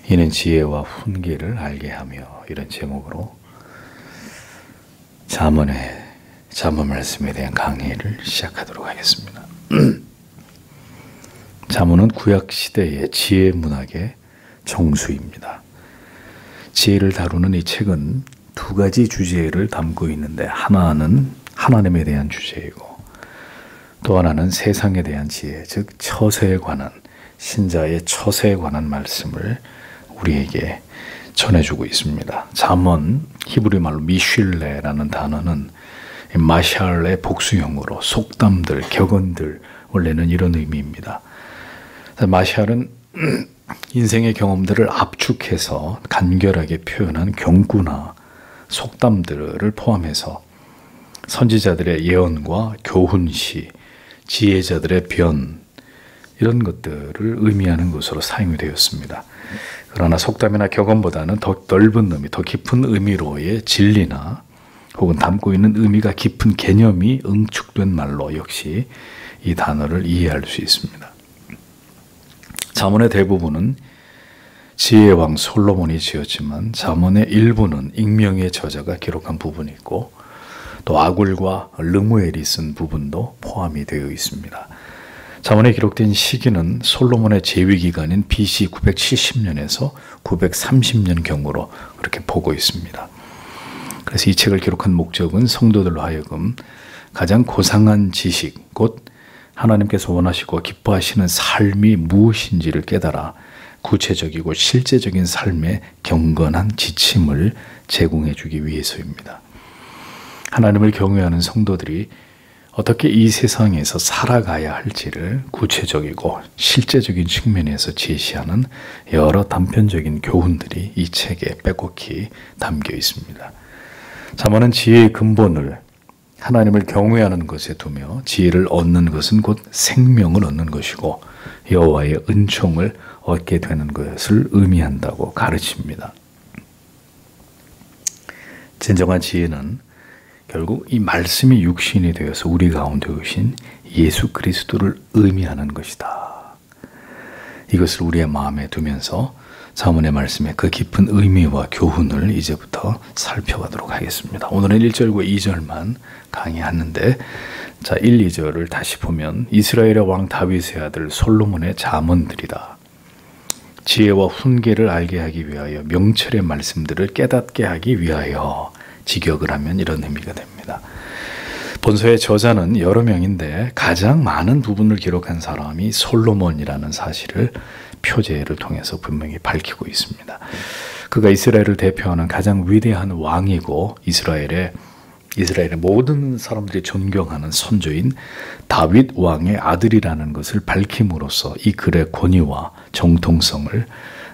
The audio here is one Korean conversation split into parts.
이는 지혜와 훈계를 알게 하며, 이런 제목으로 잠언 말씀에 대한 강의를 시작하도록 하겠습니다. 잠언은 구약 시대의 지혜 문학의 정수입니다. 지혜를 다루는 이 책은 두 가지 주제를 담고 있는데, 하나는 하나님에 대한 주제이고 또 하나는 세상에 대한 지혜, 즉 처세에 관한, 신자의 처세에 관한 말씀을 우리에게 전해주고 있습니다. 잠언, 히브리 말로 미슐레라는 단어는 마샬의 복수형으로 속담들, 격언들, 원래는 이런 의미입니다. 마샬은 인생의 경험들을 압축해서 간결하게 표현한 경구나 속담들을 포함해서 선지자들의 예언과 교훈시, 지혜자들의 변, 이런 것들을 의미하는 것으로 사용이 되었습니다. 그러나 속담이나 격언보다는 더 넓은 의미, 더 깊은 의미로의 진리나 혹은 담고 있는 의미가 깊은 개념이 응축된 말로 역시 이 단어를 이해할 수 있습니다. 잠언의 대부분은 지혜의 왕 솔로몬이 지었지만 잠언의 일부는 익명의 저자가 기록한 부분이 있고 또 아굴과 르무엘이 쓴 부분도 포함이 되어 있습니다. 잠언에 기록된 시기는 솔로몬의 재위 기간인 BC 970년에서 930년 경으로 그렇게 보고 있습니다. 그래서 이 책을 기록한 목적은 성도들로 하여금 가장 고상한 지식, 곧 하나님께서 원하시고 기뻐하시는 삶이 무엇인지를 깨달아 구체적이고 실제적인 삶에 경건한 지침을 제공해 주기 위해서입니다. 하나님을 경외하는 성도들이 어떻게 이 세상에서 살아가야 할지를 구체적이고 실제적인 측면에서 제시하는 여러 단편적인 교훈들이 이 책에 빼곡히 담겨 있습니다. 잠언은 지혜의 근본을 하나님을 경외하는 것에 두며, 지혜를 얻는 것은 곧 생명을 얻는 것이고 여호와의 은총을 얻게 되는 것을 의미한다고 가르칩니다. 진정한 지혜는 결국 이 말씀이 육신이 되어서 우리 가운데 오신 예수 그리스도를 의미하는 것이다. 이것을 우리의 마음에 두면서 잠언의 말씀의 그 깊은 의미와 교훈을 이제부터 살펴보도록 하겠습니다. 오늘은 1절과 2절만 강의하는데, 자, 1, 2절을 다시 보면 이스라엘의 왕 다윗의 아들 솔로몬의 잠언들이다. 지혜와 훈계를 알게 하기 위하여, 명철의 말씀들을 깨닫게 하기 위하여, 직역을 하면 이런 의미가 됩니다. 본서의 저자는 여러 명인데 가장 많은 부분을 기록한 사람이 솔로몬이라는 사실을 표제를 통해서 분명히 밝히고 있습니다. 그가 이스라엘을 대표하는 가장 위대한 왕이고 이스라엘의 모든 사람들이 존경하는 선조인 다윗 왕의 아들이라는 것을 밝힘으로써 이 글의 권위와 정통성을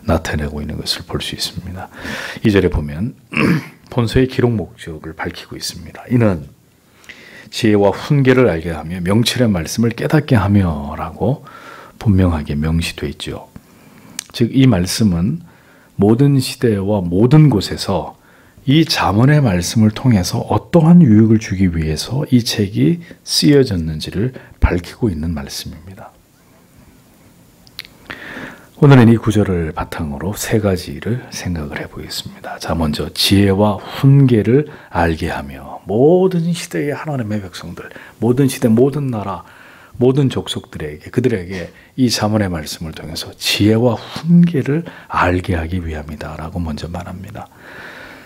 나타내고 있는 것을 볼 수 있습니다. 2절에 보면 본서의 기록 목적을 밝히고 있습니다. 이는 지혜와 훈계를 알게 하며 명철의 말씀을 깨닫게 하며 라고 분명하게 명시되어 있죠. 즉 이 말씀은 모든 시대와 모든 곳에서 이 잠언의 말씀을 통해서 어떠한 유익을 주기 위해서 이 책이 쓰여졌는지를 밝히고 있는 말씀입니다. 오늘은 이 구절을 바탕으로 세 가지를 생각을 해보겠습니다. 자, 먼저 지혜와 훈계를 알게 하며, 모든 시대의 하나님의 백성들, 모든 시대, 모든 나라, 모든 족속들에게, 그들에게 이 잠언의 말씀을 통해서 지혜와 훈계를 알게 하기 위함이다 라고 먼저 말합니다.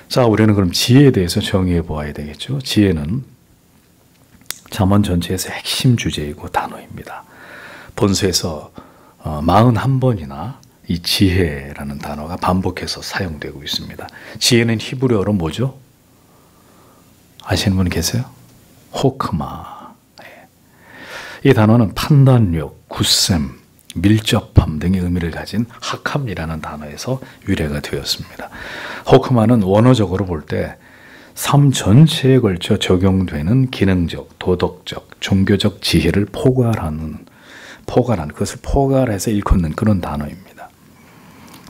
자, 우리는 그럼 지혜에 대해서 정의해 보아야 되겠죠. 지혜는 잠언 전체에서 핵심 주제이고 단어입니다. 본서에서 41번이나 이 지혜라는 단어가 반복해서 사용되고 있습니다. 지혜는 히브리어로 뭐죠? 아시는 분 계세요? 호크마. 이 단어는 판단력, 굳셈, 밀접함 등의 의미를 가진 학함이라는 단어에서 유래가 되었습니다. 호크마는 원어적으로 볼 때 삶 전체에 걸쳐 적용되는 기능적, 도덕적, 종교적 지혜를 포괄하는, 그것을 포괄해서 일컫는 그런 단어입니다.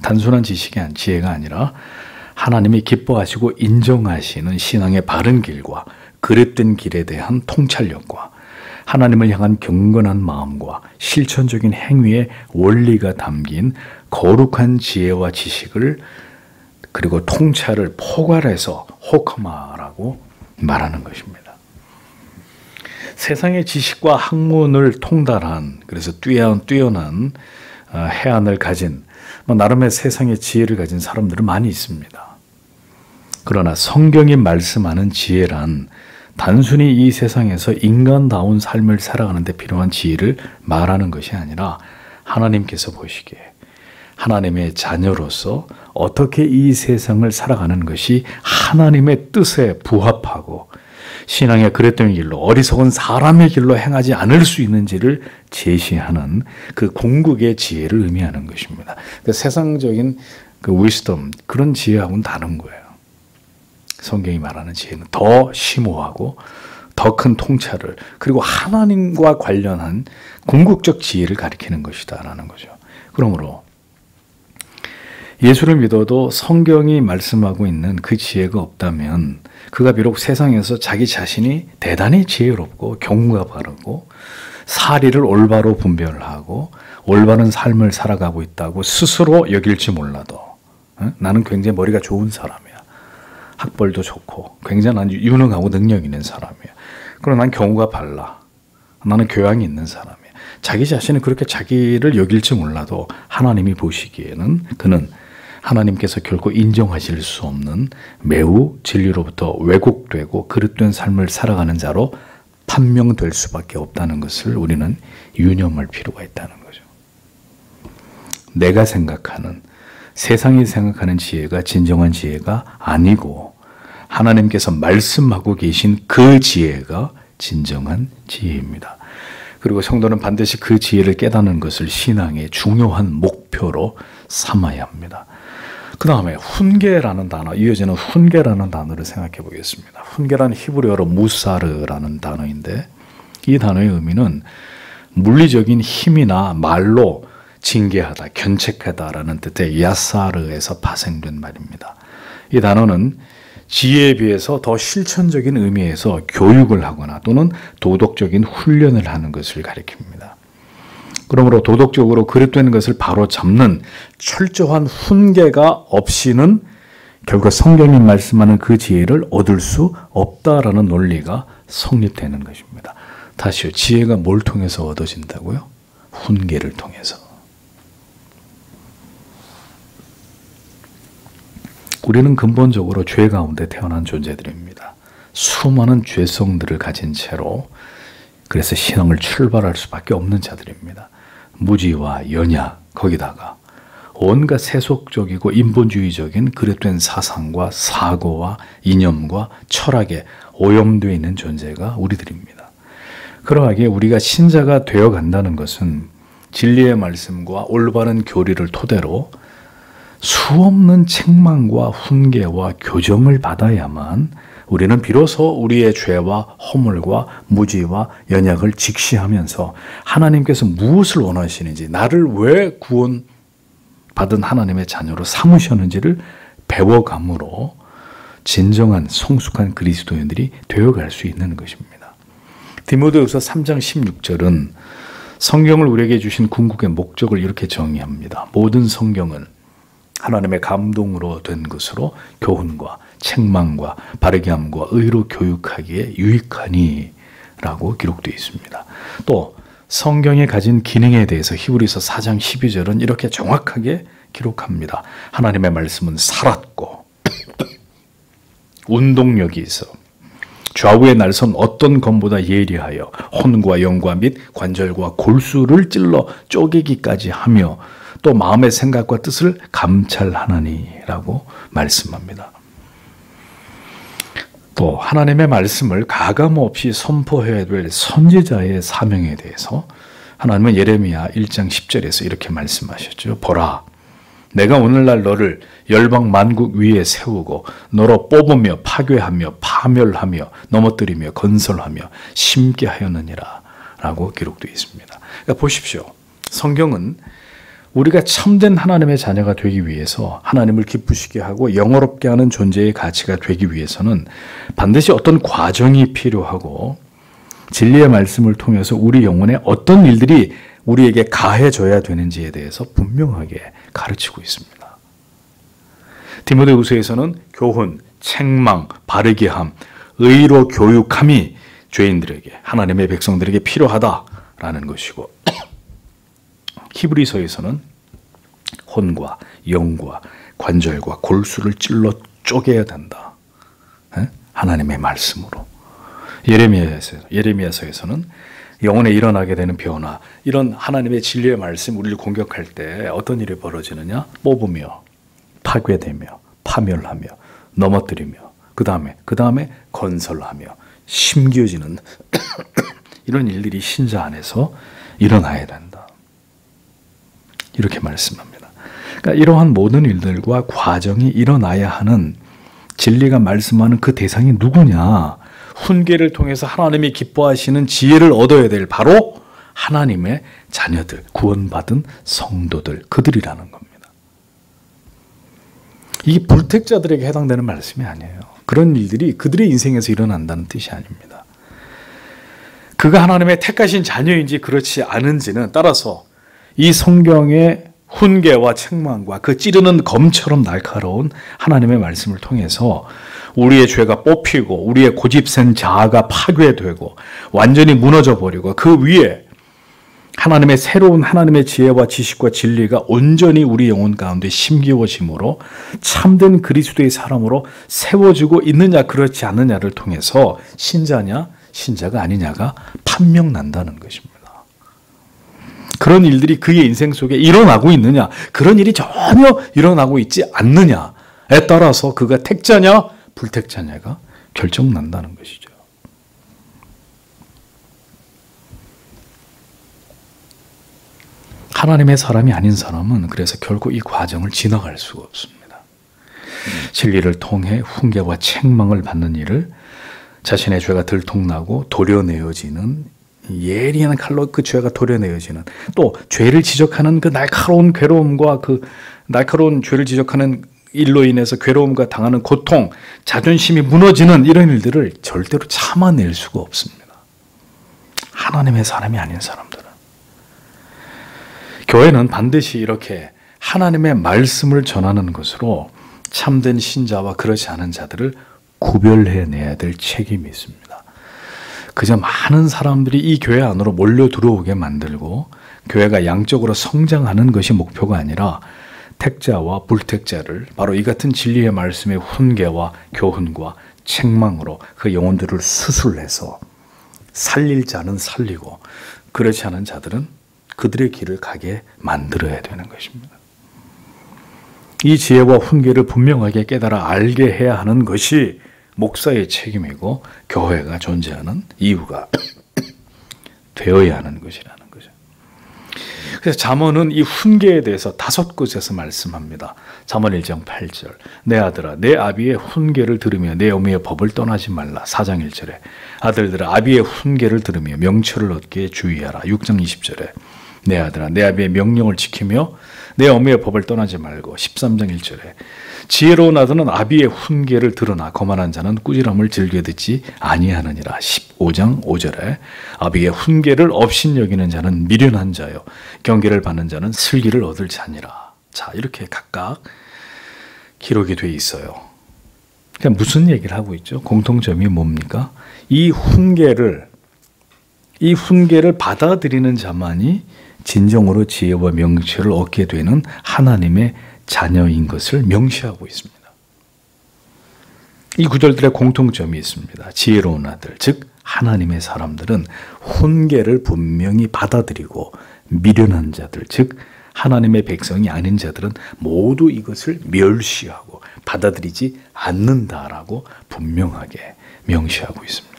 단순한 지혜가 아니라 하나님이 기뻐하시고 인정하시는 신앙의 바른 길과 그릇된 길에 대한 통찰력과 하나님을 향한 경건한 마음과 실천적인 행위의 원리가 담긴 거룩한 지혜와 지식을 그리고 통찰을 포괄해서 호크마라고 말하는 것입니다. 세상의 지식과 학문을 통달한, 그래서 뛰어난 해안을 가진 나름의 세상의 지혜를 가진 사람들은 많이 있습니다. 그러나 성경이 말씀하는 지혜란 단순히 이 세상에서 인간다운 삶을 살아가는 데 필요한 지혜를 말하는 것이 아니라 하나님께서 보시기에 하나님의 자녀로서 어떻게 이 세상을 살아가는 것이 하나님의 뜻에 부합하고 신앙의 그랬던 길로 어리석은 사람의 길로 행하지 않을 수 있는지를 제시하는 그 궁극의 지혜를 의미하는 것입니다. 그러니까 세상적인 그 위스덤, 그런 지혜하고는 다른 거예요. 성경이 말하는 지혜는 더 심오하고 더 큰 통찰을, 그리고 하나님과 관련한 궁극적 지혜를 가리키는 것이다라는 거죠. 그러므로 예수를 믿어도 성경이 말씀하고 있는 그 지혜가 없다면 그가 비록 세상에서 자기 자신이 대단히 지혜롭고 경우가 바르고 사리를 올바로 분별하고 올바른 삶을 살아가고 있다고 스스로 여길지 몰라도 나는 굉장히 머리가 좋은 사람이야. 학벌도 좋고 굉장히 유능하고 능력 있는 사람이야. 그러나 난 경우가 발라. 나는 교양이 있는 사람이야. 자기 자신은 그렇게 자기를 여길지 몰라도 하나님이 보시기에는 그는 하나님께서 결코 인정하실 수 없는 매우 진리로부터 왜곡되고 그릇된 삶을 살아가는 자로 판명될 수밖에 없다는 것을 우리는 유념할 필요가 있다는 거죠. 내가 생각하는, 세상이 생각하는 지혜가 진정한 지혜가 아니고 하나님께서 말씀하고 계신 그 지혜가 진정한 지혜입니다. 그리고 성도는 반드시 그 지혜를 깨닫는 것을 신앙의 중요한 목표로 삼아야 합니다. 그 다음에 훈계라는 단어, 이어지는 훈계라는 단어를 생각해 보겠습니다. 훈계란 히브리어로 무사르라는 단어인데 이 단어의 의미는 물리적인 힘이나 말로 징계하다, 견책하다라는 뜻의 야사르에서 파생된 말입니다. 이 단어는 지혜에 비해서 더 실천적인 의미에서 교육을 하거나 또는 도덕적인 훈련을 하는 것을 가리킵니다. 그러므로 도덕적으로 그릇된 것을 바로 잡는 철저한 훈계가 없이는 결국 성경이 말씀하는 그 지혜를 얻을 수 없다라는 논리가 성립되는 것입니다. 다시요, 지혜가 뭘 통해서 얻어진다고요? 훈계를 통해서. 우리는 근본적으로 죄 가운데 태어난 존재들입니다. 수많은 죄성들을 가진 채로 그래서 신앙을 출발할 수밖에 없는 자들입니다. 무지와 연약, 거기다가 온갖 세속적이고 인본주의적인 그릇된 사상과 사고와 이념과 철학에 오염되어 있는 존재가 우리들입니다. 그러하기에 우리가 신자가 되어 간다는 것은 진리의 말씀과 올바른 교리를 토대로 수없는 책망과 훈계와 교정을 받아야만 우리는 비로소 우리의 죄와 허물과 무지와 연약을 직시하면서 하나님께서 무엇을 원하시는지, 나를 왜 구원받은 하나님의 자녀로 삼으셨는지를 배워감으로 진정한 성숙한 그리스도인들이 되어갈 수 있는 것입니다. 디모데후서 3장 16절은 성경을 우리에게 주신 궁극의 목적을 이렇게 정의합니다. 모든 성경은 하나님의 감동으로 된 것으로 교훈과 책망과 바르게 함과 의로 교육하기에 유익하니 라고 기록되어 있습니다. 또 성경에 가진 기능에 대해서 히브리서 4장 12절은 이렇게 정확하게 기록합니다. 하나님의 말씀은 살았고 운동력이 있어 좌우의 날선 어떤 검보다 예리하여 혼과 영과 및 관절과 골수를 찔러 쪼개기까지 하며 또 마음의 생각과 뜻을 감찰하나니라고 말씀합니다. 또 하나님의 말씀을 가감없이 선포해야 될 선지자의 사명에 대해서 하나님은 예레미야 1장 10절에서 이렇게 말씀하셨죠. 보라, 내가 오늘날 너를 열방 만국 위에 세우고 너로 뽑으며 파괴하며 파멸하며 넘어뜨리며 건설하며 심게 하였느니라 라고 기록되어 있습니다. 그러니까 보십시오. 성경은 우리가 참된 하나님의 자녀가 되기 위해서, 하나님을 기쁘시게 하고 영어롭게 하는 존재의 가치가 되기 위해서는 반드시 어떤 과정이 필요하고 진리의 말씀을 통해서 우리 영혼에 어떤 일들이 우리에게 가해져야 되는지에 대해서 분명하게 가르치고 있습니다. 디모데후서에서는 교훈, 책망, 바르게 함, 의로 교육함이 죄인들에게, 하나님의 백성들에게 필요하다라는 것이고, 히브리서에서는 혼과 영과 관절과 골수를 찔러 쪼개야 된다. 하나님의 말씀으로. 예레미야서에서는 영혼에 일어나게 되는 변화, 이런 하나님의 진리의 말씀 우리를 공격할 때 어떤 일이 벌어지느냐? 뽑으며 파괴되며 파멸하며 넘어뜨리며 그 다음에 건설하며 심겨지는 이런 일들이 신자 안에서 일어나야 된다. 이렇게 말씀합니다. 그러니까 이러한 모든 일들과 과정이 일어나야 하는, 진리가 말씀하는 그 대상이 누구냐? 훈계를 통해서 하나님이 기뻐하시는 지혜를 얻어야 될 바로 하나님의 자녀들, 구원받은 성도들, 그들이라는 겁니다. 이게 불택자들에게 해당되는 말씀이 아니에요. 그런 일들이 그들의 인생에서 일어난다는 뜻이 아닙니다. 그가 하나님의 택하신 자녀인지 그렇지 않은지는 따라서 이 성경의 훈계와 책망과 그 찌르는 검처럼 날카로운 하나님의 말씀을 통해서 우리의 죄가 뽑히고 우리의 고집센 자아가 파괴되고 완전히 무너져버리고 그 위에 하나님의 새로운 하나님의 지혜와 지식과 진리가 온전히 우리 영혼 가운데 심기워짐으로 참된 그리스도의 사람으로 세워지고 있느냐 그렇지 않느냐를 통해서 신자냐 신자가 아니냐가 판명난다는 것입니다. 그런 일들이 그의 인생 속에 일어나고 있느냐, 그런 일이 전혀 일어나고 있지 않느냐에 따라서 그가 택자냐 불택자냐가 결정난다는 것이죠. 하나님의 사람이 아닌 사람은 그래서 결국 이 과정을 지나갈 수가 없습니다. 진리를 통해 훈계와 책망을 받는 일을 자신의 죄가 들통나고 도려내어지는, 예리한 칼로 그 죄가 도려내어지는, 또 죄를 지적하는 그 날카로운 괴로움과 그 날카로운 죄를 지적하는 일로 인해서 괴로움과 당하는 고통, 자존심이 무너지는 이런 일들을 절대로 참아낼 수가 없습니다. 하나님의 사람이 아닌 사람들은. 교회는 반드시 이렇게 하나님의 말씀을 전하는 것으로 참된 신자와 그렇지 않은 자들을 구별해내야 될 책임이 있습니다. 그저 많은 사람들이 이 교회 안으로 몰려 들어오게 만들고 교회가 양적으로 성장하는 것이 목표가 아니라 택자와 불택자를 바로 이 같은 진리의 말씀의 훈계와 교훈과 책망으로 그 영혼들을 수술해서 살릴 자는 살리고 그렇지 않은 자들은 그들의 길을 가게 만들어야 되는 것입니다. 이 지혜와 훈계를 분명하게 깨달아 알게 해야 하는 것이 목사의 책임이고 교회가 존재하는 이유가 되어야 하는 것이라는 거죠. 그래서 잠언은 이 훈계에 대해서 5곳에서 말씀합니다. 잠언 1장 8절 내 아들아 내 아비의 훈계를 들으며 내 어미의 법을 떠나지 말라. 4장 1절에 아들들아 아비의 훈계를 들으며 명철을 얻기에 주의하라. 6장 20절에 내 아들아 내 아비의 명령을 지키며 내 어미의 법을 떠나지 말고. 13장 1절에 지혜로운 아들은 아비의 훈계를 들으나 거만한 자는 꾸지람을 즐겨 듣지 아니하느니라. 15장 5절에 아비의 훈계를 업신여기는 자는 미련한 자요 경계를 받는 자는 슬기를 얻을 자니라. 자, 이렇게 각각 기록이 돼 있어요. 그러니까 무슨 얘기를 하고 있죠? 공통점이 뭡니까? 이 훈계를 받아들이는 자만이 진정으로 지혜와 명철을 얻게 되는 하나님의 자녀인 것을 명시하고 있습니다. 이 구절들의 공통점이 있습니다. 지혜로운 아들, 즉 하나님의 사람들은 훈계를 분명히 받아들이고 미련한 자들, 즉 하나님의 백성이 아닌 자들은 모두 이것을 멸시하고 받아들이지 않는다라고 분명하게 명시하고 있습니다.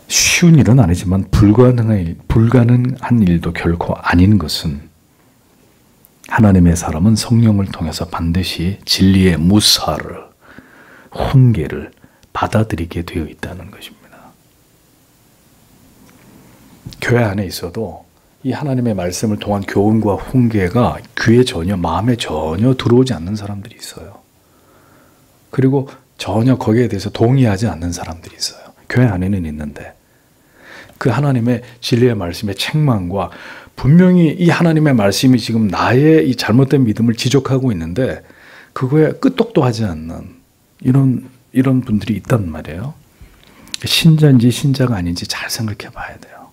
쉬운 일은 아니지만 불가능한 일도 결코 아닌 것은 하나님의 사람은 성령을 통해서 반드시 진리의 무사를, 훈계를 받아들이게 되어 있다는 것입니다. 교회 안에 있어도 이 하나님의 말씀을 통한 교훈과 훈계가 귀에 전혀, 마음에 전혀 들어오지 않는 사람들이 있어요. 그리고 전혀 거기에 대해서 동의하지 않는 사람들이 있어요. 교회 안에는 있는데 그 하나님의 진리의 말씀의 책망과 분명히 이 하나님의 말씀이 지금 나의 이 잘못된 믿음을 지적하고 있는데 그거에 끄떡도 하지 않는 이런 분들이 있단 말이에요. 신자인지 신자가 아닌지 잘 생각해 봐야 돼요.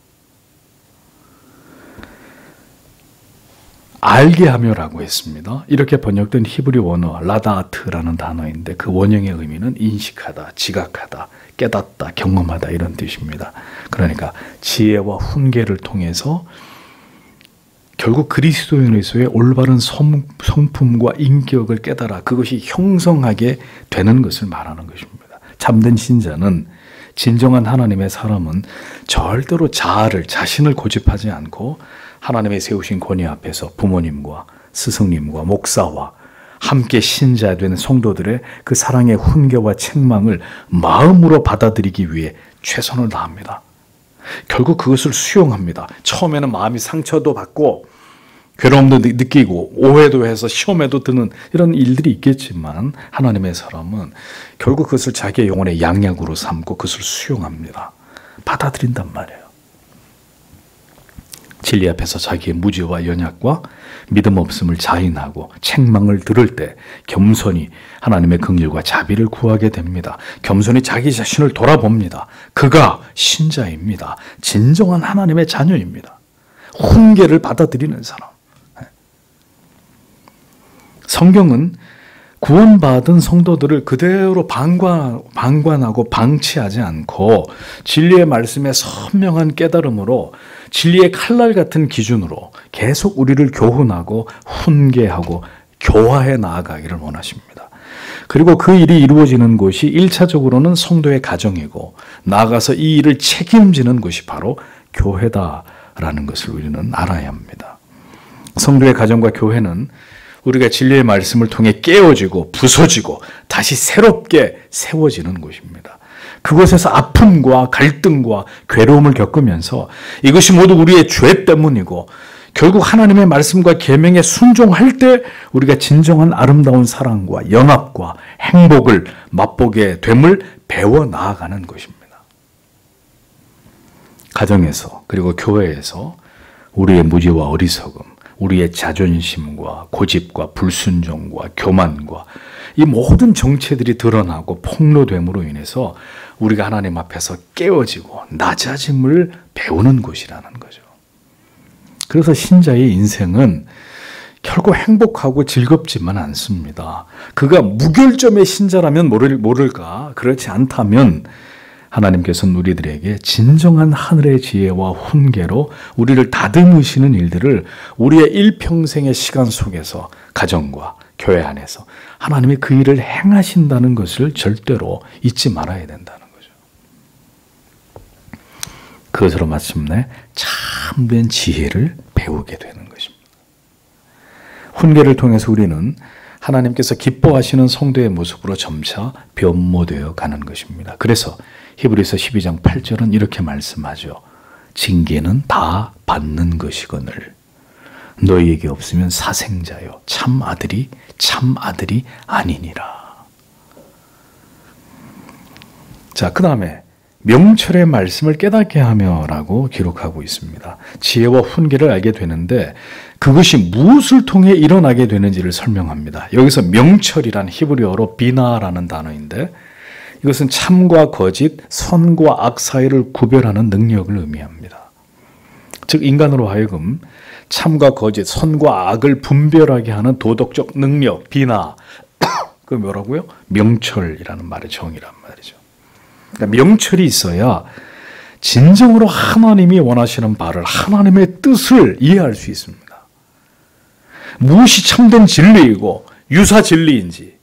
알게 하며라고 했습니다. 이렇게 번역된 히브리 원어 라다트라는 단어인데 그 원형의 의미는 인식하다, 지각하다, 깨닫다, 경험하다 이런 뜻입니다. 그러니까 지혜와 훈계를 통해서 결국 그리스도인으로서의 올바른 성품과 인격을 깨달아 그것이 형성하게 되는 것을 말하는 것입니다. 참된 신자는 진정한 하나님의 사람은 절대로 자신을 고집하지 않고 하나님의 세우신 권위 앞에서 부모님과 스승님과 목사와 함께 신자된 성도들의 그 사랑의 훈계와 책망을 마음으로 받아들이기 위해 최선을 다합니다. 결국 그것을 수용합니다. 처음에는 마음이 상처도 받고 괴로움도 느끼고 오해도 해서 시험에도 드는 이런 일들이 있겠지만 하나님의 사람은 결국 그것을 자기의 영혼의 양약으로 삼고 그것을 수용합니다. 받아들인단 말이에요. 진리 앞에서 자기의 무지와 연약과 믿음 없음을 자인하고 책망을 들을 때 겸손히 하나님의 긍휼과 자비를 구하게 됩니다. 겸손히 자기 자신을 돌아봅니다. 그가 신자입니다. 진정한 하나님의 자녀입니다. 훈계를 받아들이는 사람. 성경은 구원받은 성도들을 그대로 방관하고 방치하지 않고 진리의 말씀에 선명한 깨달음으로 진리의 칼날 같은 기준으로 계속 우리를 교훈하고 훈계하고 교화해 나아가기를 원하십니다. 그리고 그 일이 이루어지는 곳이 1차적으로는 성도의 가정이고 나아가서 이 일을 책임지는 곳이 바로 교회다라는 것을 우리는 알아야 합니다. 성도의 가정과 교회는 우리가 진리의 말씀을 통해 깨어지고 부서지고 다시 새롭게 세워지는 곳입니다. 그곳에서 아픔과 갈등과 괴로움을 겪으면서 이것이 모두 우리의 죄 때문이고 결국 하나님의 말씀과 계명에 순종할 때 우리가 진정한 아름다운 사랑과 연합과 행복을 맛보게 됨을 배워 나아가는 것입니다. 가정에서 그리고 교회에서 우리의 무지와 어리석음, 우리의 자존심과 고집과 불순종과 교만과 이 모든 정체들이 드러나고 폭로됨으로 인해서 우리가 하나님 앞에서 깨어지고 낮아짐을 배우는 곳이라는 거죠. 그래서 신자의 인생은 결코 행복하고 즐겁지만 않습니다. 그가 무결점의 신자라면 모를까? 그렇지 않다면 하나님께서는 우리들에게 진정한 하늘의 지혜와 훈계로 우리를 다듬으시는 일들을 우리의 일평생의 시간 속에서 가정과 교회 안에서 하나님이 그 일을 행하신다는 것을 절대로 잊지 말아야 된다는 거죠. 그것으로 마침내 참된 지혜를 배우게 되는 것입니다. 훈계를 통해서 우리는 하나님께서 기뻐하시는 성도의 모습으로 점차 변모되어 가는 것입니다. 그래서 히브리서 12장 8절은 이렇게 말씀하죠. 징계는 다 받는 것이거늘 너희에게 없으면 사생자요 참 아들이 아니니라. 자, 그 다음에 명철의 말씀을 깨닫게 하며라고 기록하고 있습니다. 지혜와 훈계를 알게 되는데 그것이 무엇을 통해 일어나게 되는지를 설명합니다. 여기서 명철이란 히브리어로 비나라는 단어인데 이것은 참과 거짓, 선과 악 사이를 구별하는 능력을 의미합니다. 즉 인간으로 하여금 참과 거짓, 선과 악을 분별하게 하는 도덕적 능력, 비나, 그 뭐라고요? 명철이라는 말의 정의란 말이죠. 그러니까 명철이 있어야 진정으로 하나님이 원하시는 바를, 하나님의 뜻을 이해할 수 있습니다. 무엇이 참된 진리이고 유사 진리인지,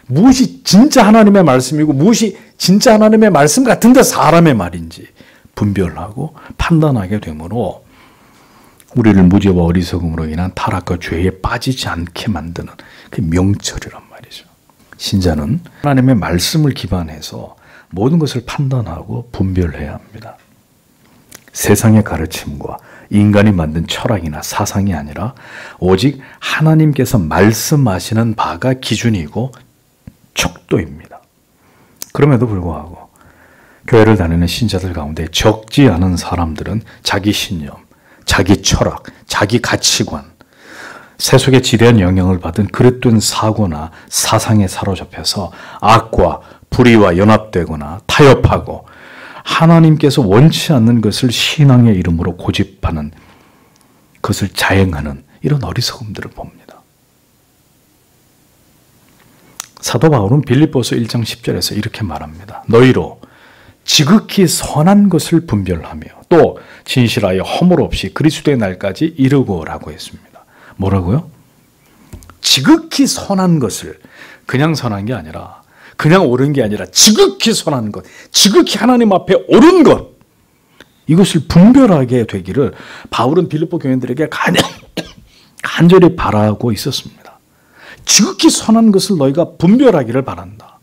무엇이 진짜 하나님의 말씀이고 무엇이 진짜 하나님의 말씀 같은데 사람의 말인지 분별하고 판단하게 되므로 우리를 무죄와 어리석음으로 인한 타락과 죄에 빠지지 않게 만드는 그 명철이란 말이죠. 신자는 하나님의 말씀을 기반해서 모든 것을 판단하고 분별해야 합니다. 세상의 가르침과 인간이 만든 철학이나 사상이 아니라 오직 하나님께서 말씀하시는 바가 기준이고 척도입니다. 그럼에도 불구하고 교회를 다니는 신자들 가운데 적지 않은 사람들은 자기 신념, 자기 철학, 자기 가치관, 세속의 지대한 영향을 받은 그릇된 사고나 사상에 사로잡혀서 악과 불의와 연합되거나 타협하고 하나님께서 원치 않는 것을 신앙의 이름으로 고집하는, 그것을 자행하는 이런 어리석음들을 봅니다. 사도 바울은 빌립보서 1장 10절에서 이렇게 말합니다. 너희로 지극히 선한 것을 분별하며 또 진실하여 허물 없이 그리스도의 날까지 이르고라고 했습니다. 뭐라고요? 지극히 선한 것을, 그냥 선한 게 아니라, 그냥 옳은 게 아니라 지극히 선한 것, 지극히 하나님 앞에 옳은 것, 이것을 분별하게 되기를 바울은 빌립보 교인들에게 간절히 바라고 있었습니다. 지극히 선한 것을 너희가 분별하기를 바란다.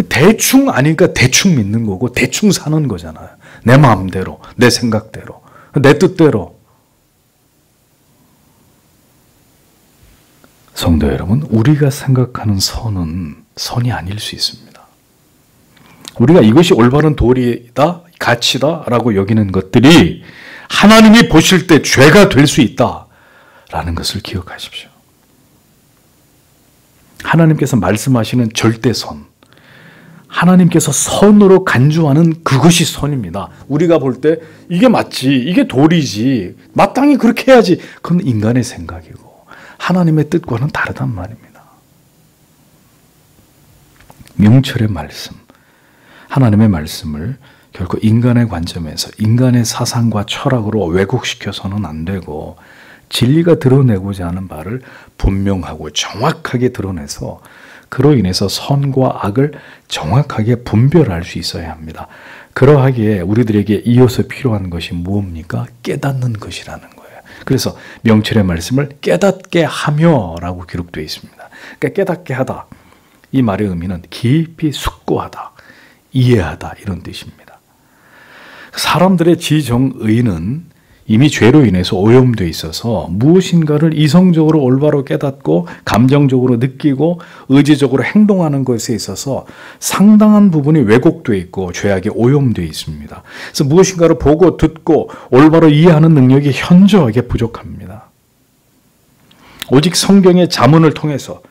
대충 아니까 대충 믿는 거고 대충 사는 거잖아요. 내 마음대로, 내 생각대로, 내 뜻대로. 성도 여러분, 우리가 생각하는 선은 선이 아닐 수 있습니다. 우리가 이것이 올바른 도리다, 가치다라고 여기는 것들이 하나님이 보실 때 죄가 될 수 있다라는 것을 기억하십시오. 하나님께서 말씀하시는 절대선, 하나님께서 선으로 간주하는 그것이 선입니다. 우리가 볼 때 이게 맞지, 이게 도리지, 마땅히 그렇게 해야지, 그건 인간의 생각이고 하나님의 뜻과는 다르단 말입니다. 명철의 말씀, 하나님의 말씀을 결코 인간의 관점에서 인간의 사상과 철학으로 왜곡시켜서는 안 되고, 진리가 드러내고자 하는 바를 분명하고 정확하게 드러내서 그로 인해서 선과 악을 정확하게 분별할 수 있어야 합니다. 그러하기에 우리들에게 이어서 필요한 것이 무엇입니까? 깨닫는 것이라는 거예요. 그래서 명철의 말씀을 깨닫게 하며 라고 기록되어 있습니다. 그러니까 깨닫게 하다, 이 말의 의미는 깊이 숙고하다, 이해하다, 이런 뜻입니다. 사람들의 지정의는 이미 죄로 인해서 오염되어 있어서 무엇인가를 이성적으로 올바로 깨닫고 감정적으로 느끼고 의지적으로 행동하는 것에 있어서 상당한 부분이 왜곡되어 있고 죄악에 오염되어 있습니다. 그래서 무엇인가를 보고 듣고 올바로 이해하는 능력이 현저하게 부족합니다. 오직 성경의 자문을 통해서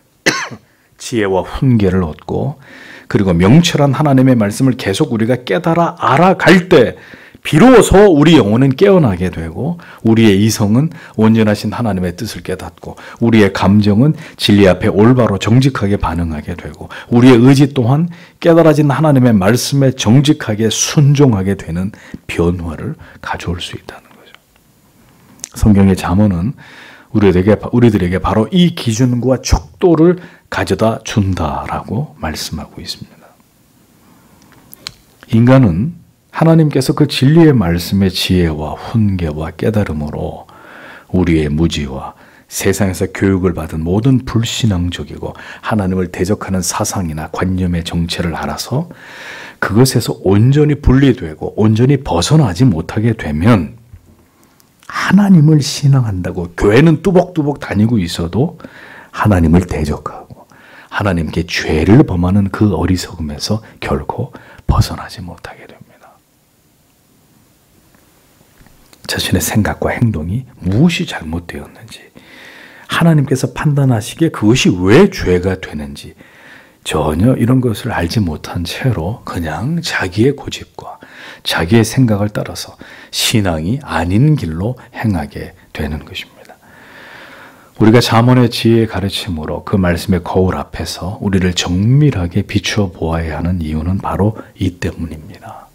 지혜와 훈계를 얻고, 그리고 명철한 하나님의 말씀을 계속 우리가 깨달아 알아갈 때 비로소 우리 영혼은 깨어나게 되고, 우리의 이성은 온전하신 하나님의 뜻을 깨닫고, 우리의 감정은 진리 앞에 올바로 정직하게 반응하게 되고, 우리의 의지 또한 깨달아진 하나님의 말씀에 정직하게 순종하게 되는 변화를 가져올 수 있다는 거죠. 성경의 잠언은 우리들에게 바로 이 기준과 척도를 가져다 준다라고 말씀하고 있습니다. 인간은 하나님께서 그 진리의 말씀의 지혜와 훈계와 깨달음으로 우리의 무지와 세상에서 교육을 받은 모든 불신앙적이고 하나님을 대적하는 사상이나 관념의 정체를 알아서 그것에서 온전히 분리되고 온전히 벗어나지 못하게 되면 하나님을 신앙한다고 교회는 뚜벅뚜벅 다니고 있어도 하나님을 대적하고 하나님께 죄를 범하는 그 어리석음에서 결코 벗어나지 못하게 됩니다. 자신의 생각과 행동이 무엇이 잘못되었는지, 하나님께서 판단하시기에 그것이 왜 죄가 되는지 전혀 이런 것을 알지 못한 채로 그냥 자기의 고집과 자기의 생각을 따라서 신앙이 아닌 길로 행하게 되는 것입니다. 우리가 잠언의 지혜의 가르침으로 그 말씀의 거울 앞에서 우리를 정밀하게 비추어 보아야 하는 이유는 바로 이 때문입니다.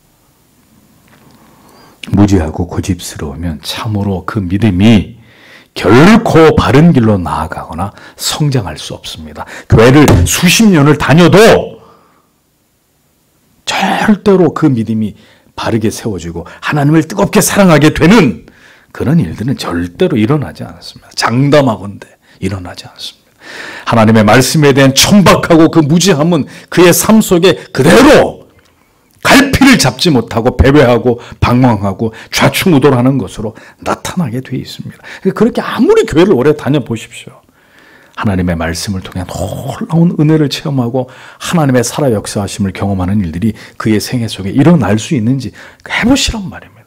무지하고 고집스러우면 참으로 그 믿음이 결코 바른 길로 나아가거나 성장할 수 없습니다. 교회를 수십 년을 다녀도 절대로 그 믿음이 바르게 세워지고 하나님을 뜨겁게 사랑하게 되는 그런 일들은 절대로 일어나지 않습니다. 장담하건대 일어나지 않습니다. 하나님의 말씀에 대한 천박하고 그 무지함은 그의 삶 속에 그대로 갈피를 잡지 못하고 배회하고 방황하고 좌충우돌하는 것으로 나타나게 되어 있습니다. 그렇게 아무리 교회를 오래 다녀보십시오. 하나님의 말씀을 통해 놀라운 은혜를 체험하고 하나님의 살아 역사하심을 경험하는 일들이 그의 생애 속에 일어날 수 있는지 해보시란 말입니다.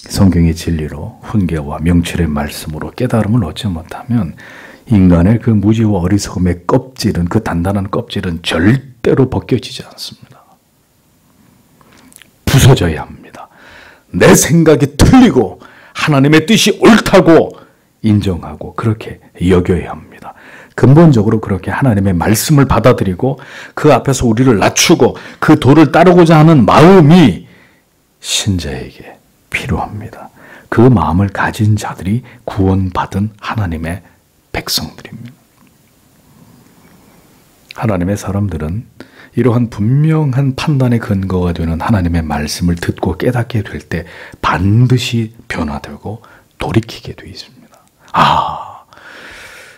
성경의 진리로 훈계와 명철의 말씀으로 깨달음을 얻지 못하면 인간의 그 무지와 어리석음의 껍질은, 그 단단한 껍질은 절대로 벗겨지지 않습니다. 부서져야 합니다. 내 생각이 틀리고 하나님의 뜻이 옳다고 인정하고 그렇게 여겨야 합니다. 근본적으로 그렇게 하나님의 말씀을 받아들이고 그 앞에서 우리를 낮추고 그 도를 따르고자 하는 마음이 신자에게 필요합니다. 그 마음을 가진 자들이 구원받은 하나님의 백성들입니다. 하나님의 사람들은 이러한 분명한 판단의 근거가 되는 하나님의 말씀을 듣고 깨닫게 될 때 반드시 변화되고 돌이키게 되어 있습니다.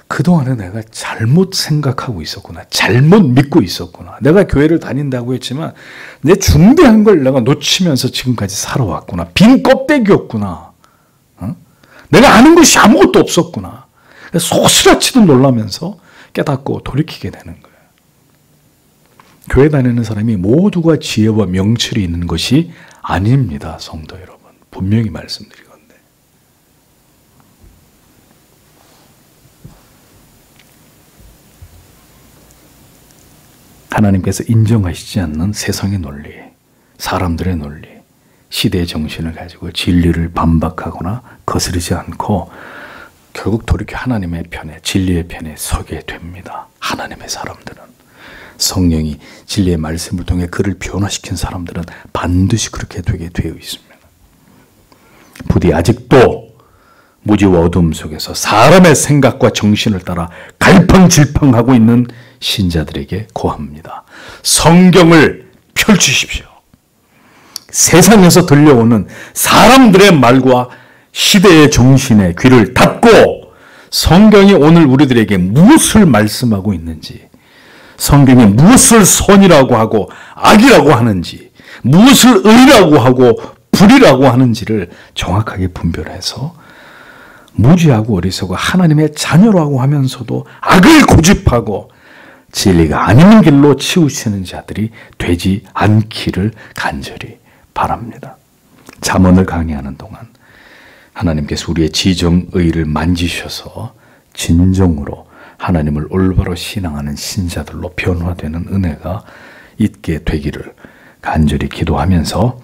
그동안에 내가 잘못 생각하고 있었구나. 잘못 믿고 있었구나. 내가 교회를 다닌다고 했지만 내 중대한 걸 내가 놓치면서 지금까지 살아왔구나. 빈 껍데기였구나. 내가 아는 것이 아무것도 없었구나. 소스라치도 놀라면서 깨닫고 돌이키게 되는 거예요. 교회 다니는 사람이 모두가 지혜와 명철이 있는 것이 아닙니다. 성도 여러분. 분명히 말씀드리건대. 하나님께서 인정하시지 않는 세상의 논리, 사람들의 논리, 시대의 정신을 가지고 진리를 반박하거나 거스르지 않고 결국 돌이켜 하나님의 편에, 진리의 편에 서게 됩니다. 하나님의 사람들은. 성령이 진리의 말씀을 통해 그를 변화시킨 사람들은 반드시 그렇게 되게 되어 있습니다. 부디 아직도 무지와 어둠 속에서 사람의 생각과 정신을 따라 갈팡질팡하고 있는 신자들에게 고합니다. 성경을 펼치십시오. 세상에서 들려오는 사람들의 말과 시대의 정신에 귀를 닫고 성경이 오늘 우리들에게 무엇을 말씀하고 있는지, 성경이 무엇을 선이라고 하고 악이라고 하는지, 무엇을 의라고 하고 불이라고 하는지를 정확하게 분별해서 무지하고 어리석고 하나님의 자녀라고 하면서도 악을 고집하고 진리가 아닌 길로 치우치는 자들이 되지 않기를 간절히 바랍니다. 잠언을 강의하는 동안 하나님께서 우리의 지정의를 만지셔서 진정으로 하나님을 올바로 신앙하는 신자들로 변화되는 은혜가 있게 되기를 간절히 기도하면서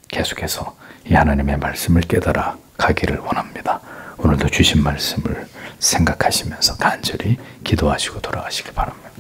계속해서 이 하나님의 말씀을 깨달아 가기를 원합니다. 오늘도 주신 말씀을 생각하시면서 간절히 기도하시고 돌아가시기 바랍니다.